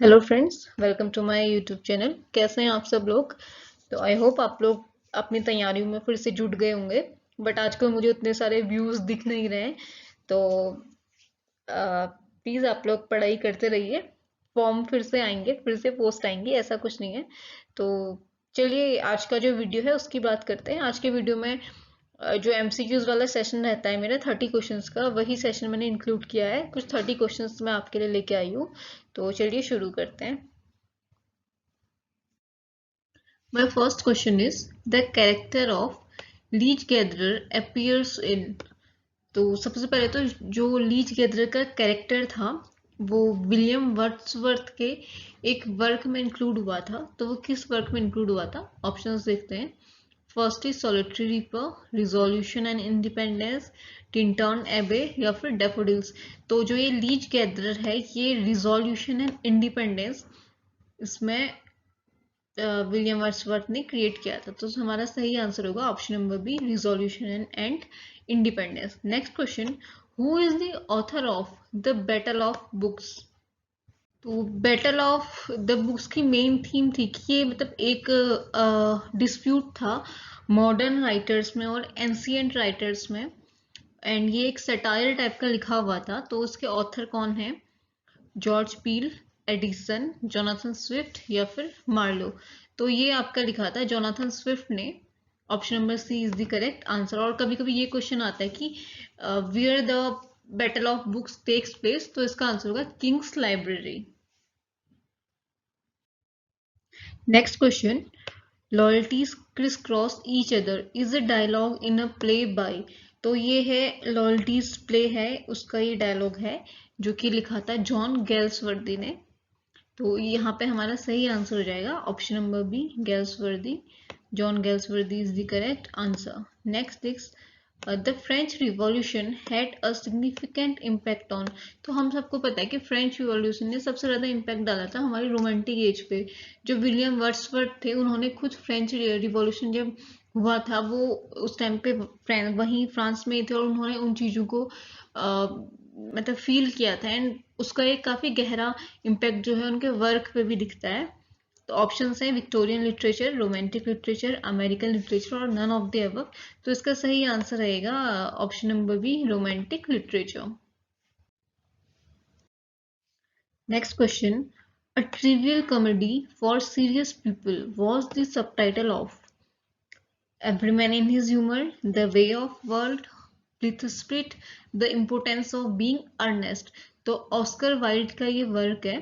Hello friends, welcome to my YouTube channel. कैसे हैं आप सब लोग? तो आई होप आप लोग अपनी तैयारियों में फिर से जुट गए होंगे। बट आजकल मुझे उतने सारे व्यूज दिख नहीं रहे हैं, तो प्लीज़ आप लोग पढ़ाई करते रहिए। फॉर्म फिर से आएंगे, फिर से पोस्ट आएंगी, ऐसा कुछ नहीं है। तो चलिए आज का जो वीडियो है उसकी बात करते हैं। आज के वीडियो में जो एमसीक्यूज वाला सेशन रहता है मेरा 30 क्वेश्चंस का, वही सेशन मैंने इंक्लूड किया है। कुछ 30 क्वेश्चंस मैं आपके लिए लेके आई हूँ। तो चलिए शुरू करते हैं। My first question is the character of leech gatherer appears in। तो सबसे पहले तो जो लीच गैदरर का कैरेक्टर था वो विलियम वर्ड्सवर्थ के एक वर्क में इंक्लूड हुआ था। तो वो किस वर्क में इंक्लूड हुआ था? ऑप्शंस देखते हैं। First is solitary reaper, resolution and independence, Tintern एबे या फिर डेफोडिल्स। तो जो ये लीच गैदरर है ये रिजोल्यूशन एंड इंडिपेंडेंस इसमें विलियम वर्ड्सवर्थ ने क्रिएट किया था। तो हमारा सही आंसर होगा option number B, resolution and independence. Next question, who is the author of the battle of books? तो बैटल ऑफ द बुक्स की मेन थीम थी कि ये मतलब एक डिस्प्यूट था मॉडर्न राइटर्स में और एंशियंट राइटर्स में। एंड ये एक सटायर टाइप का लिखा हुआ था। तो उसके ऑथर कौन है? George Peele, Addison, Jonathan Swift या फिर मार्लो। तो ये आपका लिखा था जोनाथन स्विफ्ट ने। Option number C is the correct answer. और कभी कभी ये क्वेश्चन आता है कि where the battle of books takes place, तो इसका आंसर होगा king's library. Next question, loyalties criss cross each other is a dialogue in a play by. तो ये है लॉयल्टीज प्ले है, उसका ये डायलॉग है जो कि लिखा था जॉन गेल्सवर्दी ने। तो यहाँ पे हमारा सही आंसर हो जाएगा option number B, Galsworthy. John Galsworthy is the correct answer. Next is the French revolution had a significant impact on. तो हम सबको पता है कि फ्रेंच रिवॉल्यूशन ने सबसे ज्यादा इम्पैक्ट डाला था हमारी रोमांटिक एज पे। जो विलियम वर्ड्सवर्थ थे उन्होंने खुद फ्रेंच रिवॉल्यूशन जब हुआ था वो उस टाइम पे वहीं फ्रांस में ही थे और उन्होंने उन चीजों को मतलब फील किया था। एंड उसका एक काफी गहरा इम्पैक्ट जो है उनके वर्क पे भी दिखता है। तो ऑप्शन है Victorian literature, romantic literature, American literature और नन ऑफ द अबव। तो इसका सही आंसर रहेगा option number B, romantic literature. Next question, a trivial comedy for serious people was the subtitle of every man in his humour, the way of world, blithe split, the importance of being earnest. तो Oscar Wilde का ये work है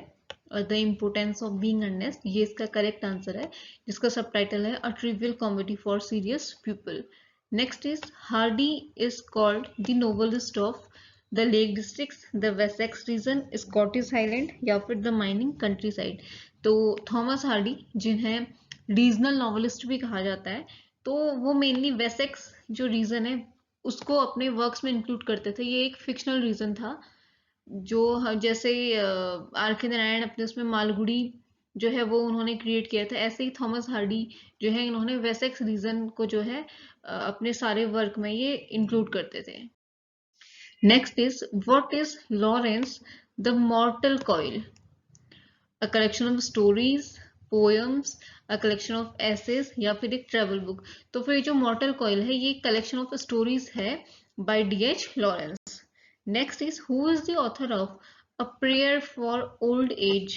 the importance of being earnest, ये इसका correct answer है जिसका subtitle है a trivial comedy for serious people. Next is Hardy is called the novelist of the lake districts, the Wessex region, Scottish highland या फिर the mining countryside. तो Thomas Hardy जिन्हें regional novelist भी कहा जाता है, तो वो मेनली वेसेक्स जो रीजन है उसको अपने वर्क्स में इंक्लूड करते थे। ये एक फिक्शनल रीजन था जो जैसे आर के नारायण अपने उसमें मालगुडी जो है वो उन्होंने क्रिएट किया था, ऐसे ही थॉमस हार्डी जो है इन्होंने वेसेक्स रीजन को जो है अपने सारे वर्क में ये इंक्लूड करते थे। Next is what is Lawrence the mortal coil? A collection of stories, poems, a collection of essays या फिर एक ट्रेवल बुक। तो फिर जो मॉर्टल कॉइल है ये कलेक्शन ऑफ स्टोरीज है by DH Lawrence. Next is who is the author of a prayer for old age?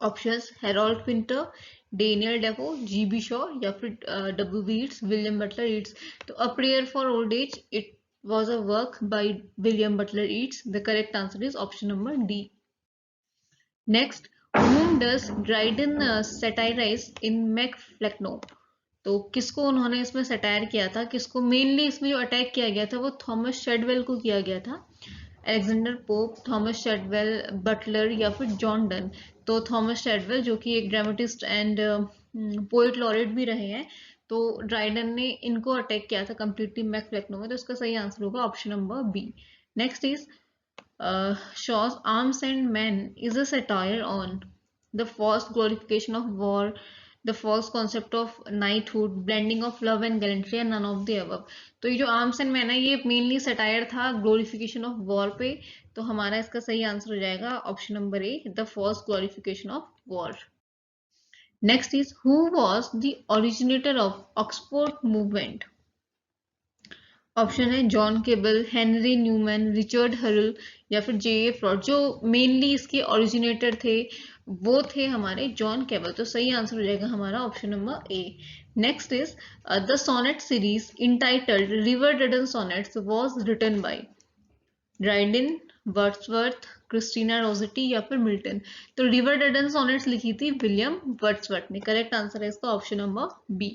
Options Harold Pinter, Daniel Defoe, GB Shaw या फिर W B Yeats, William Butler Yeats. तो a prayer for old age it was a work by William Butler Yeats. The correct answer is option number D. Next, whom does Dryden satirize in Macflecknoe? तो किसको उन्होंने इसमें satire किया था? किसको mainly इसमें जो अटैक किया गया था वो थॉमस शेडवेल को किया गया था। अलेक्जेंडर पोप, थॉमस शेडवेल, बटलर या फिर जॉन डन। तो थॉमस शेडवेल जो कि एक ड्रामेटिस्ट एंड पोएट लॉरेट भी रहे हैं, तो ड्राइडन ने इनको अटैक किया था कंप्लीटली मैकफ्लेक्नो में। तो इसका सही आंसर होगा option number B. Next is Shaw's Arms and Men is a satire on the false glorification of war, the false concept of knighthood, blending of love and gallantry and none of the above. तो ये जो arms and man है ये mainly satire था glorification of war पे, तो हमारा इसका सही आंसर हो जाएगा option number A, the false glorification of war. Next is who was the originator of Oxford movement. Option है John Keble, Henry Newman, Richard Hurrell या फिर जे फ्रॉड। जो मेनली इसके ओरिजिनेटर थे वो थे हमारे जॉन केबल, तो सही आंसर हो जाएगा हमारा option number A. Next is the sonnet series entitled river ridden sonnets was written by Dryden, Wordsworth, Christina Rossetti या फिर मिल्टन। तो रिवर रिडन सोनेट्स लिखी थी विलियम वर्ड्सवर्थ ने। करेक्ट आंसर है इसका option number B.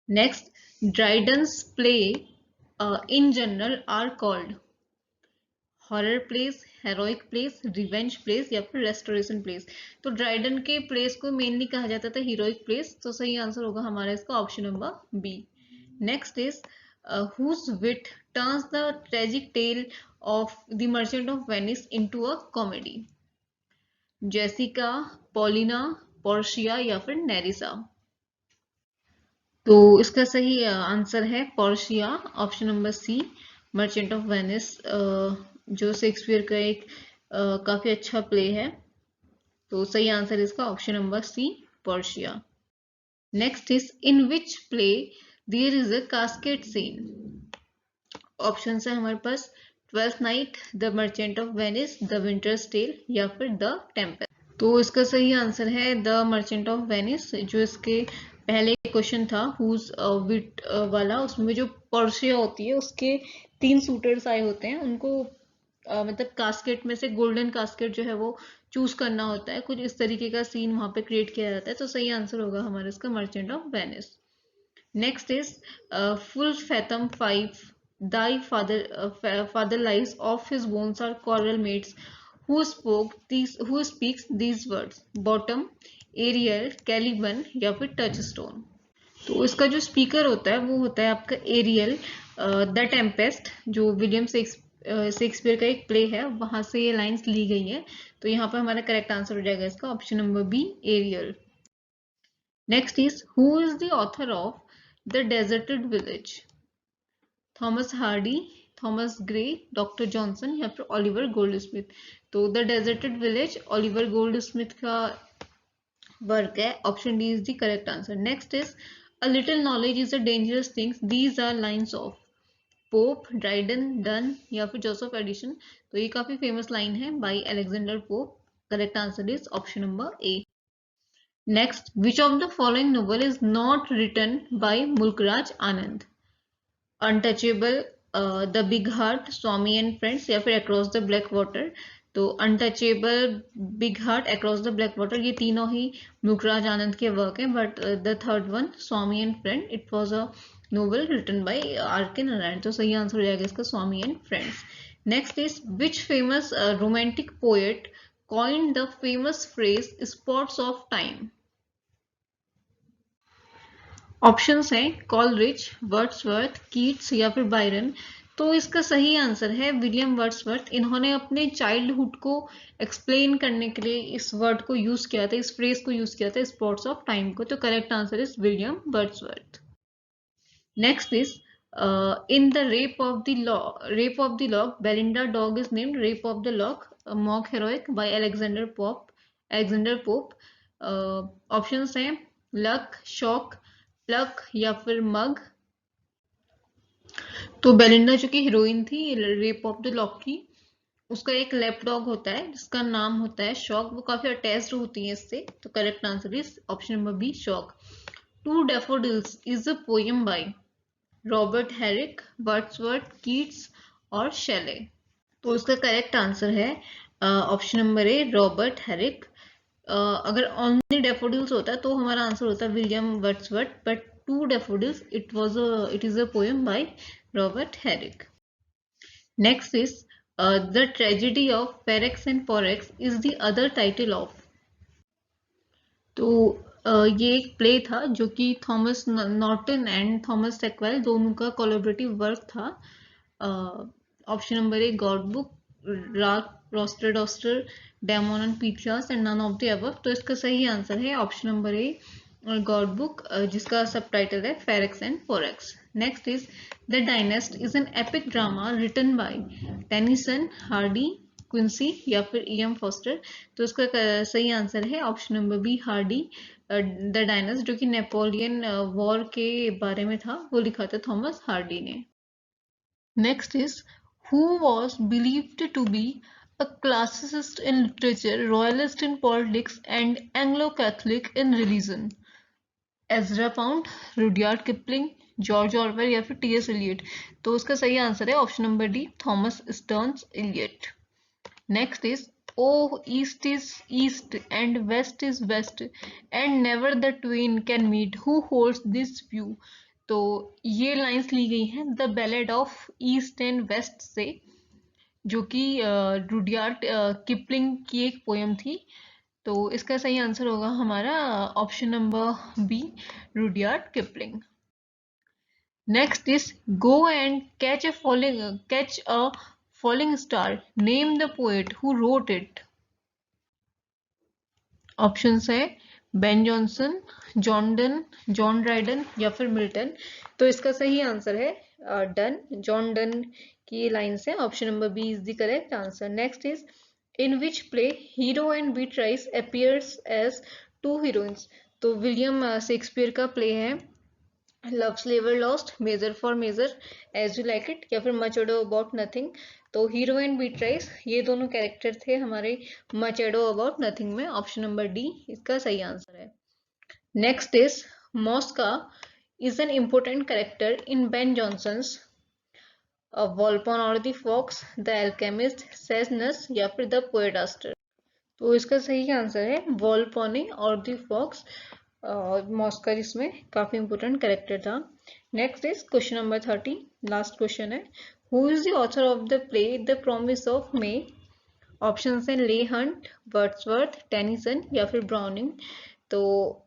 Next, Dryden's play in general are called horror plays, heroic plays, revenge plays या फिर रेस्टोरेशन प्लेस। तो ड्राइडन के प्लेस को मेनली कहा जाता था हीरोइक प्लेस, तो सही आंसर होगा हमारा इसका option number B. Next is whose wit turns the tragic tale of the Merchant of Venice into a comedy? Jessica, Paulina, Portia या फिर नेरिसा। तो इसका सही आंसर है Portia, option number C. Merchant of Venice जो Shakespeare का एक काफी अच्छा प्ले है, तो सही आंसर इसका option number C, Portia. Next is in which play there is a casket scene. Option है हमारे पास twelfth night, the merchant of Venice, the winter's tale या फिर द टेम्पल। तो इसका सही आंसर है द मर्चेंट ऑफ वेनिस। जो इसके पहले क्वेश्चन था हुज विट वाला, उसमें जो पोर्शिया होती है उसके 3 सूटर्स आए होते हैं, उनको मतलब कास्केट में से गोल्डन कास्केट जो है वो चूज करना होता है, कुछ इस तरीके का सीन वहां पे क्रिएट किया जाता है, तो सही आंसर होगा हमारा इसका merchant of Venice. Next is full fathom 5 thy father lies of his bones are coral mates who speaks these words bottom, Ariel, Caliban या फिर touchstone। तो इसका जो स्पीकर होता है वो होता है आपका एरियल। द टेम्पेस्ट जो विलियम शेक्सपियर का एक प्ले है, वहां से ये लाइंस ली गई है, तो यहाँ पर हमारा करेक्ट आंसर हो जाएगा इसका option number B, Ariel. Next is who is the author of the deserted village? Thomas Hardy, Thomas Gray, doctor Johnson या फिर ओलिवर गोल्डस्मिथ। तो the deserted village Oliver Goldsmith का वर्क है, option D is the correct answer. Next is a little knowledge is a dangerous things, these are lines of Pope, Dryden, Donne या फिर Joseph Addison. तो ये काफी famous line है by Alexander pope. Correct answer is option number A. Next, which of the following novel is not written by Mulk Raj Anand? Untouchable, the big heart, Swami and friends या फिर across the black water. तो untouchable, big heart, across the black water ये तीनों ही मुल्कराज आनंद के work हैं, but the third one Swami and friend it was a novel written by are के नारायण। तो सही आंसर हो जाएगा इसका Swami and friends. Next is which famous romantic poet coined the famous phrase spots of time? Options हैं Coleridge, Wordsworth, Keats या फिर Byron. तो इसका सही आंसर है विलियम वर्ड्सवर्थ। इन्होंने अपने चाइल्डहुड को एक्सप्लेन करने के लिए इस वर्ड को यूज किया था, इस फ्रेज को यूज किया था, स्पॉट्स ऑफ टाइम को। तो correct answer is William Wordsworth. Next is in the rape of the lock Belinda dog is named rape of the lock mock heroic by Alexander pope. Options हैं luck, shock, plug या फिर मग। तो Belinda जो कि heroine थी rape of the lock की, उसका एक लैप डॉग होता है जिसका नाम होता है शॉक, वो काफी अटैच्ड होती है इससे। तो correct answer is option number B, shock. To daffodils is a poem by Robert Herrick, Wordsworth, Keats और शेले। तो इसका करेक्ट आंसर है option number A, Robert Herrick. अगर ओनली डैफोडिल्स होता है तो हमारा आंसर होता है William Wordsworth, but to daffodils it is a poem by Robert Herrick. Next is the tragedy of Ferrex and Porrex is the other title of. तो ये एक प्ले था जो कि Thomas Norton and Thomas Sackville दोनों का collaborative work था। Option number A, Gorboduc, Roister Doister, Damon and Pythias and none of the above. तो इसका सही आंसर है option number A, Gorboduc, जिसका सबटाइटल है Ferrex and Porrex. Next is the Dynasts is an epic drama written by Tennyson, Hardy, Quincey या फिर E.M. Forster. तो इसका सही आंसर है option number B, Hardy. The dynast, जो कि नेपोलियन वॉर के बारे में था, वो लिखा था थॉमस हार्डी ने। Next is who was believed to be a classicist in literature, royalist in politics, and Anglo-Catholic in religion? Ezra Pound, Rudyard Kipling, George Orwell या फिर T.S. एलियट। तो उसका सही आंसर है option number D, Thomas Stearns Eliot. Next is O east is east and west is west and never the twain can meet, who holds this view. तो ये lines ली गई हैं the ballad of east and west से, जो कि Rudyard Kipling की एक पोयम थी। तो इसका सही आंसर होगा हमारा option number B, Rudyard Kipling. Next is go and catch a falling star, name the poet who wrote it. Options है Ben Jonson, John Donne, John Dryden या फिर मिल्टन। तो इसका सही आंसर है डन, जॉन डन की lines है। Option number B is the correct answer. Next is in which play Hero and Beatrice appears as two heroines. तो William Shakespeare का प्ले है लव स्लेवर lost, measure for measure, as you like it या फिर much ado about nothing. तो Hero and Beatrice ये दोनों character थे हमारे मच एडो अबाउट नथिंग में। ऑप्शन नंबर डी इसका सही आंसर है। Next is Mosca is an important character in Ben Jonson's Volpone और the fox, the alchemist, Sejanus या फिर द पोएट आस्टर। तो इसका सही आंसर है वॉल्पोने और द फॉक्स। मॉस्कर इसमें काफी इंपोर्टेंट कैरेक्टर था। Next is question number 30, last question है who is the author of the play the promise of May. Option है ले हंट, वर्ड्सवर्थ, टेनिसन या फिर ब्राउनिंग। तो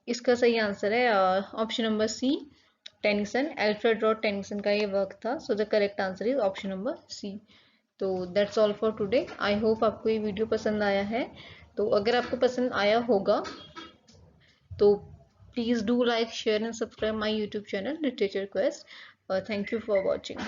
इसका सही आंसर है option number C, Tennyson. Alfred Lord Tennyson का ये वर्क था। So the correct answer is option number C. तो that's all for today. I hope आपको ये वीडियो पसंद आया है। तो अगर आपको पसंद आया होगा तो please do like, share and subscribe my YouTube channel literature quest. Thank you for watching.